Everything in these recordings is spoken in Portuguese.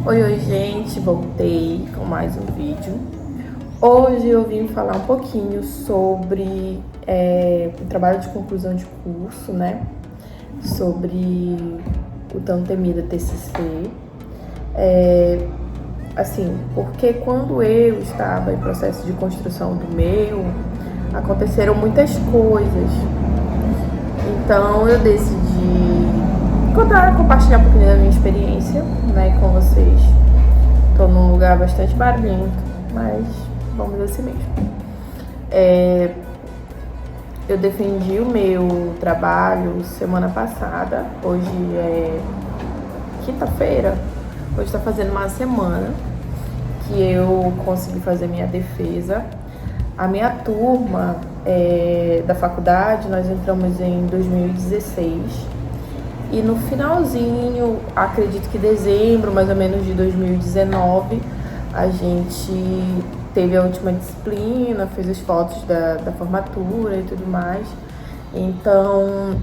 Oi, gente, voltei com mais um vídeo. Hoje eu vim falar um pouquinho sobre o trabalho de conclusão de curso, né? Sobre o tão temido TCC. Porque quando eu estava em processo de construção do meu, aconteceram muitas coisas. Então eu decidi compartilhar um pouquinho da minha experiência, né, com vocês. Tô num lugar bastante barulhento, mas vamos assim mesmo. Eu defendi o meu trabalho semana passada, hoje é quinta-feira, hoje está fazendo uma semana que eu consegui fazer minha defesa. A minha turma da faculdade, nós entramos em 2016 e no finalzinho, acredito que dezembro, mais ou menos de 2019, a gente teve a última disciplina, fez as fotos da formatura e tudo mais. Então,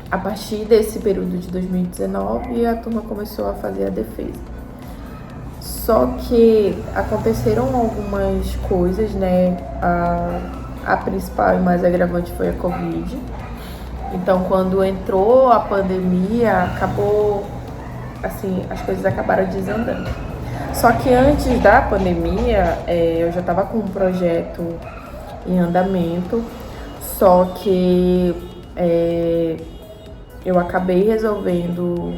a partir desse período de 2019, a turma começou a fazer a defesa. Só que aconteceram algumas coisas, né? A principal e mais agravante foi a Covid. Então, quando entrou a pandemia, acabou, assim, as coisas acabaram desandando. Só que antes da pandemia, eu já estava com um projeto em andamento, só que eu acabei resolvendo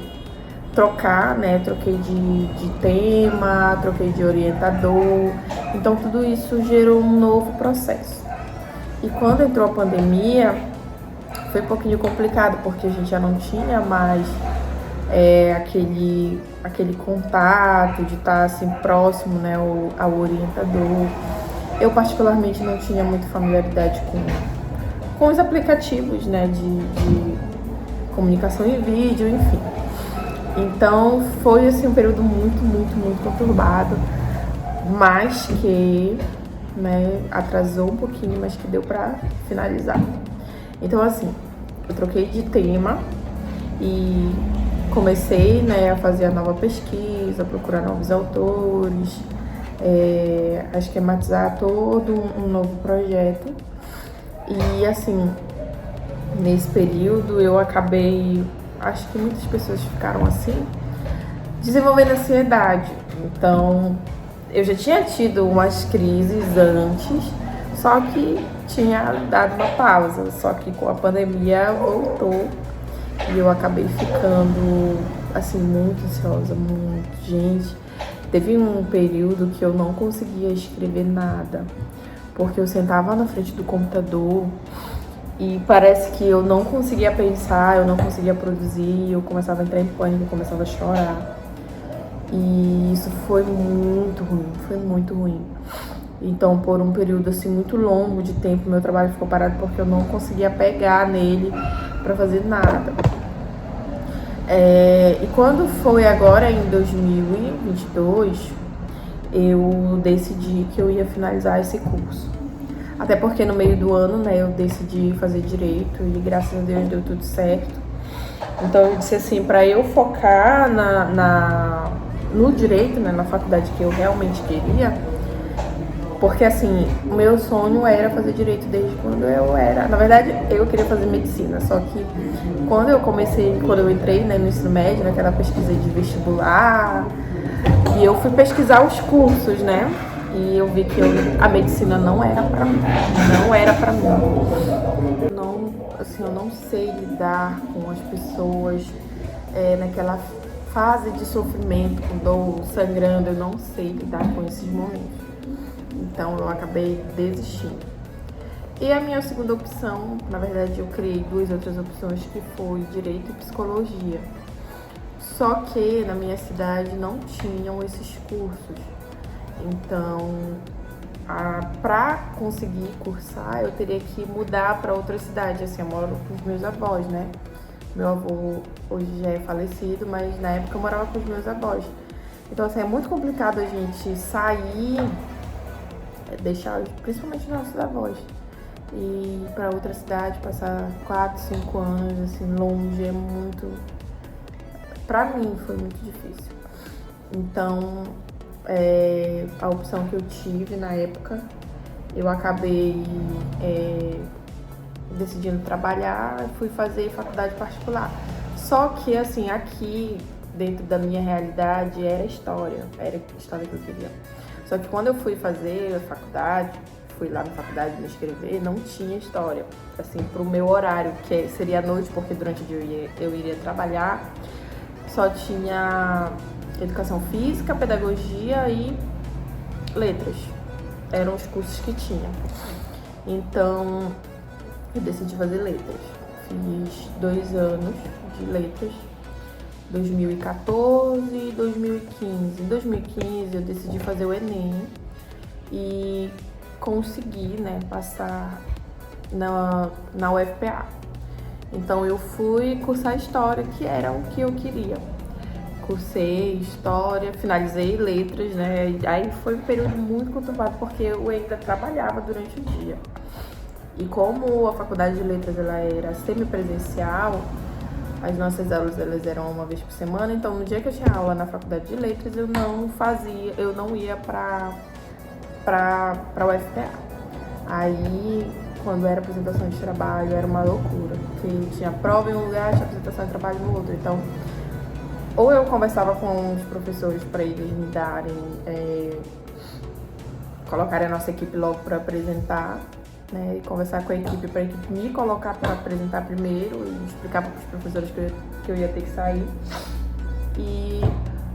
trocar, né? Troquei de tema, troquei de orientador, então tudo isso gerou um novo processo. E quando entrou a pandemia, foi um pouquinho complicado, porque a gente já não tinha mais aquele contato de estar assim próximo, né, ao orientador. Eu particularmente não tinha muita familiaridade com os aplicativos, né, de comunicação em vídeo, enfim. Então foi assim um período muito conturbado, mas que, né, atrasou um pouquinho, mas que deu para finalizar. Então, assim, eu troquei de tema e comecei, né, a fazer a nova pesquisa, procurar novos autores, a esquematizar todo um novo projeto. E, assim, nesse período eu acabei, acho que muitas pessoas ficaram assim, desenvolvendo ansiedade. Então, eu já tinha tido umas crises antes, só que tinha dado uma pausa, só que com a pandemia voltou e eu acabei ficando, assim, muito ansiosa, muito. Gente, teve um período que eu não conseguia escrever nada, porque eu sentava na frente do computador e parece que eu não conseguia pensar, eu não conseguia produzir, eu começava a entrar em pânico, eu começava a chorar. E isso foi muito ruim. Então, por um período assim muito longo de tempo, meu trabalho ficou parado porque eu não conseguia pegar nele para fazer nada. E quando foi agora em 2022, eu decidi que eu ia finalizar esse curso. Até porque no meio do ano, né, eu decidi fazer direito e graças a Deus deu tudo certo. Então eu disse assim, para eu focar no direito, né, na faculdade que eu realmente queria, porque assim, o meu sonho era fazer direito desde quando eu era. Na verdade, eu queria fazer medicina, só que quando eu entrei, né, no ensino médio, naquela pesquisa de vestibular, e eu fui pesquisar os cursos, né? E eu vi que a medicina não era pra mim. Não era pra mim. Eu não sei lidar com as pessoas naquela fase de sofrimento, com dor, sangrando. Eu não sei lidar com esses momentos. Então eu acabei desistindo. E a minha segunda opção, na verdade eu criei duas outras opções, que foi direito e psicologia. Só que na minha cidade não tinham esses cursos. Então, para conseguir cursar, eu teria que mudar para outra cidade. Assim, eu moro com os meus avós, né? Meu avô hoje já é falecido, mas na época eu morava com os meus avós. Então, assim, é muito complicado a gente sair, deixar, principalmente nossos avós, e ir para outra cidade, passar 4, 5 anos, assim, longe, é muito... Pra mim foi muito difícil. Então, a opção que eu tive na época, eu acabei decidindo trabalhar, fui fazer faculdade particular. Só que, assim, aqui, dentro da minha realidade, era a história que eu queria. Só que quando eu fui fazer a faculdade, fui lá na faculdade me inscrever, não tinha história, assim, pro meu horário, que seria à noite, porque durante o dia eu iria trabalhar, só tinha educação física, pedagogia e letras. Eram os cursos que tinha. Então, eu decidi fazer letras. Fiz 2 anos de letras, 2014 e 2015. Em 2015 eu decidi fazer o Enem e consegui, né, passar na UFPA. Então eu fui cursar História, que era o que eu queria. Cursei História, finalizei letras, né? Aí foi um período muito conturbado, porque eu ainda trabalhava durante o dia. E como a faculdade de letras ela era semipresencial, as nossas aulas elas eram uma vez por semana, então no dia que eu tinha aula na faculdade de letras, eu não ia pra UFPA. Aí, quando era apresentação de trabalho, era uma loucura, porque tinha prova em um lugar, tinha apresentação de trabalho no outro. Então, ou eu conversava com os professores para eles me darem, colocarem a nossa equipe logo para apresentar, né, e conversar com a equipe para a equipe me colocar para apresentar primeiro e explicar para os professores que eu ia ter que sair.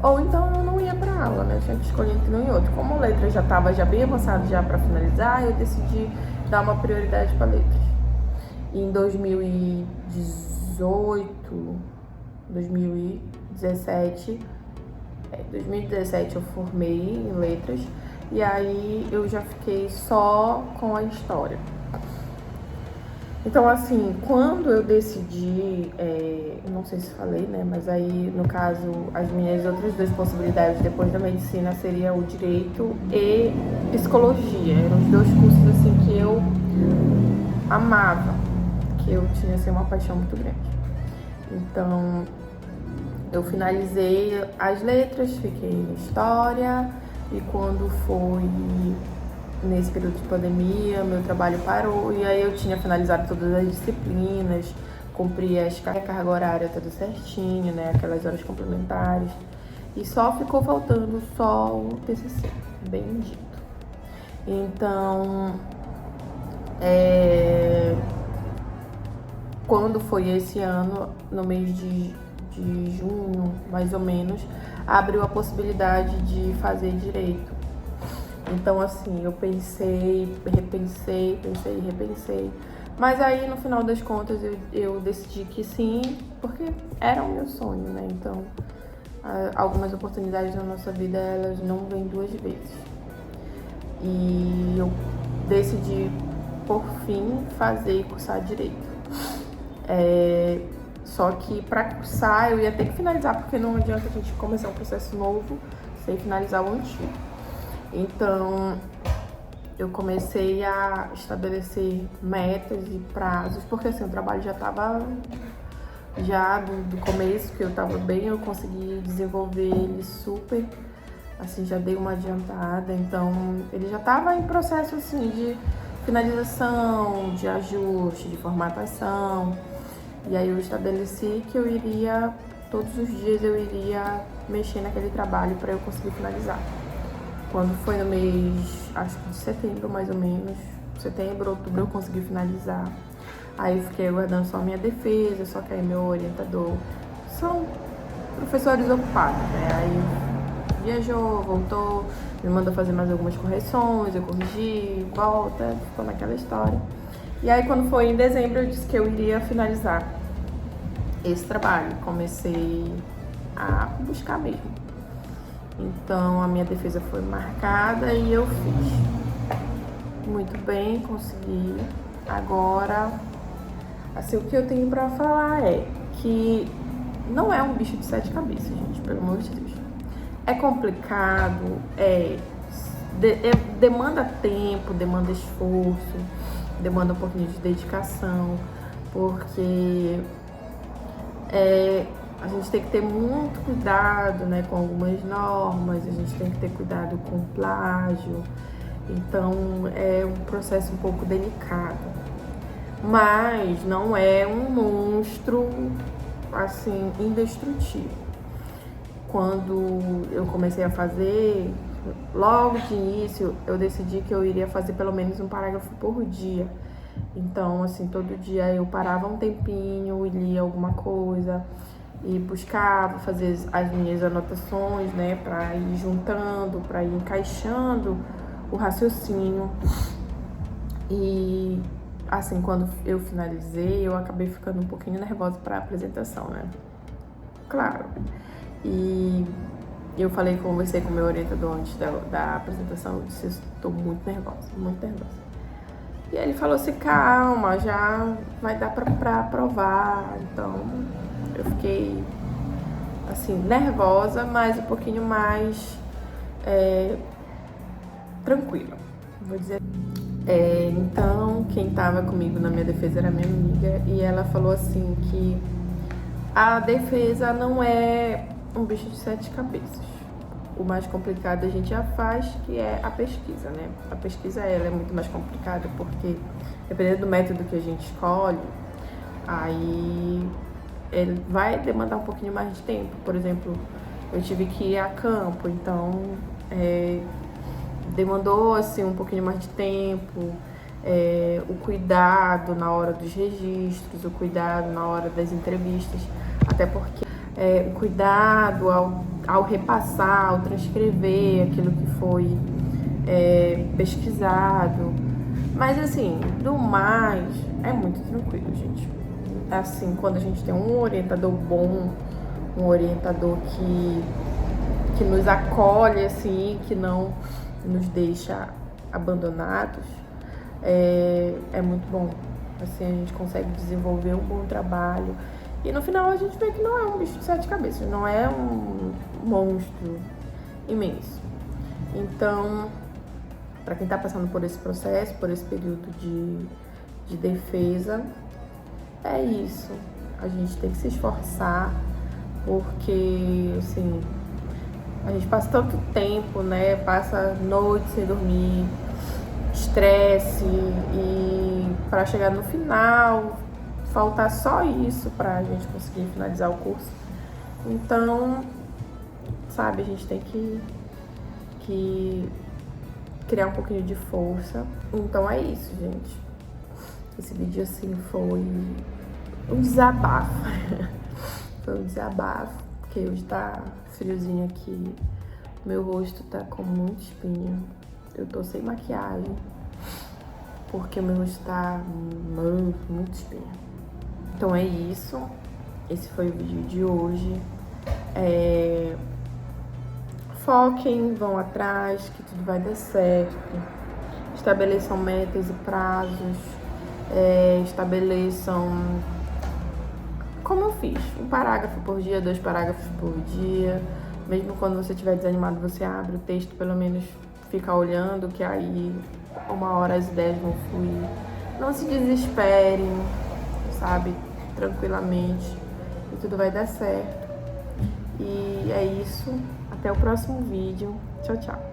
Ou então eu não ia para aula, né? Eu tinha que escolher entre um e outro. Como a letra já estava bem avançada já para finalizar, eu decidi dar uma prioridade para letras. E em 2017 eu formei em letras e aí eu já fiquei só com a história. Então, assim, quando eu decidi, não sei se falei, né, mas aí, no caso, as minhas outras 2 possibilidades depois da medicina seria o direito e psicologia. Eram os 2 cursos, assim, que eu amava, que eu tinha, assim, uma paixão muito grande. Então, eu finalizei as letras, fiquei em história e quando foi nesse período de pandemia, meu trabalho parou e aí eu tinha finalizado todas as disciplinas, cumpri a carga horária tudo certinho, né, aquelas horas complementares, e só ficou faltando só o TCC, bem dito. Então, quando foi esse ano, no mês de junho, mais ou menos, abriu a possibilidade de fazer direito. Então, assim, eu pensei, repensei. Mas aí, no final das contas, eu decidi que sim, porque era o meu sonho, né? Então, algumas oportunidades na nossa vida, elas não vêm 2 vezes. E eu decidi, por fim, fazer e cursar direito. Só que para cursar, eu ia ter que finalizar, porque não adianta a gente começar um processo novo sem finalizar o antigo. Então, eu comecei a estabelecer metas e prazos, porque assim, o trabalho já estava, do começo, que eu estava bem, eu consegui desenvolver ele super, assim, já dei uma adiantada, então ele já estava em processo, assim, de finalização, de ajuste, de formatação, e aí eu estabeleci que eu iria, todos os dias eu iria mexer naquele trabalho para eu conseguir finalizar. Quando foi no mês, acho que de setembro, mais ou menos, setembro, outubro, eu consegui finalizar. Aí fiquei aguardando só a minha defesa, só que aí meu orientador, são professores ocupados, né? Aí viajou, voltou, me mandou fazer mais algumas correções, eu corrigi, volta, ficou naquela história. E aí quando foi em dezembro, eu disse que eu iria finalizar esse trabalho. Comecei a buscar mesmo. Então, a minha defesa foi marcada e eu fiz. Muito bem, consegui. Agora, assim, o que eu tenho pra falar é que não é um bicho de 7 cabeças, gente, pelo amor de Deus. É complicado, demanda tempo, demanda esforço, demanda um pouquinho de dedicação, porque a gente tem que ter muito cuidado, né, com algumas normas, a gente tem que ter cuidado com plágio. Então é um processo um pouco delicado. Mas não é um monstro assim indestrutível. Quando eu comecei a fazer, logo de início eu decidi que eu iria fazer pelo menos um parágrafo por dia. Então, assim, todo dia eu parava um tempinho e lia alguma coisa e buscava fazer as minhas anotações, né, para ir juntando, para ir encaixando o raciocínio. E assim, quando eu finalizei, eu acabei ficando um pouquinho nervosa para a apresentação, né? Claro. E eu conversei com o meu orientador antes da apresentação, eu disse, estou muito nervosa, muito nervosa. E aí ele falou assim, calma, já vai dar pra aprovar. Então eu fiquei assim, nervosa, mas um pouquinho mais tranquila, vou dizer. Então quem tava comigo na minha defesa era minha amiga e ela falou assim que a defesa não é um bicho de 7 cabeças. O mais complicado a gente já faz, que é a pesquisa, né? A pesquisa ela é muito mais complicada porque, dependendo do método que a gente escolhe, aí ele vai demandar um pouquinho mais de tempo. Por exemplo, eu tive que ir a campo, então demandou assim um pouquinho mais de tempo. O cuidado na hora dos registros, o cuidado na hora das entrevistas, até porque o cuidado ao repassar, ao transcrever aquilo que foi pesquisado. Mas assim, do mais, é muito tranquilo, gente. Assim, quando a gente tem um orientador bom, um orientador que nos acolhe, assim, que não nos deixa abandonados, é muito bom. Assim, a gente consegue desenvolver um bom trabalho. E no final a gente vê que não é um bicho de 7 cabeças, não é um monstro imenso. Então, para quem está passando por esse processo, por esse período de defesa, é isso. A gente tem que se esforçar, porque, assim, a gente passa tanto tempo, né? Passa noite sem dormir, estresse, e para chegar no final faltar só isso pra gente conseguir finalizar o curso. Então, sabe, a gente tem que criar um pouquinho de força. Então é isso, gente. Esse vídeo, assim, foi um desabafo. Foi um desabafo, porque hoje tá friozinho aqui. Meu rosto tá com muita espinha. Eu tô sem maquiagem, porque meu rosto tá muito espinha. Então é isso. Esse foi o vídeo de hoje. Foquem, vão atrás, que tudo vai dar certo. Estabeleçam metas e prazos. Estabeleçam, como eu fiz, um parágrafo por dia, 2 parágrafos por dia. Mesmo quando você estiver desanimado, você abre o texto, pelo menos fica olhando, que aí uma hora as ideias vão fluir. Não se desesperem, sabe? Tranquilamente. E tudo vai dar certo. E é isso. Até o próximo vídeo. Tchau, tchau.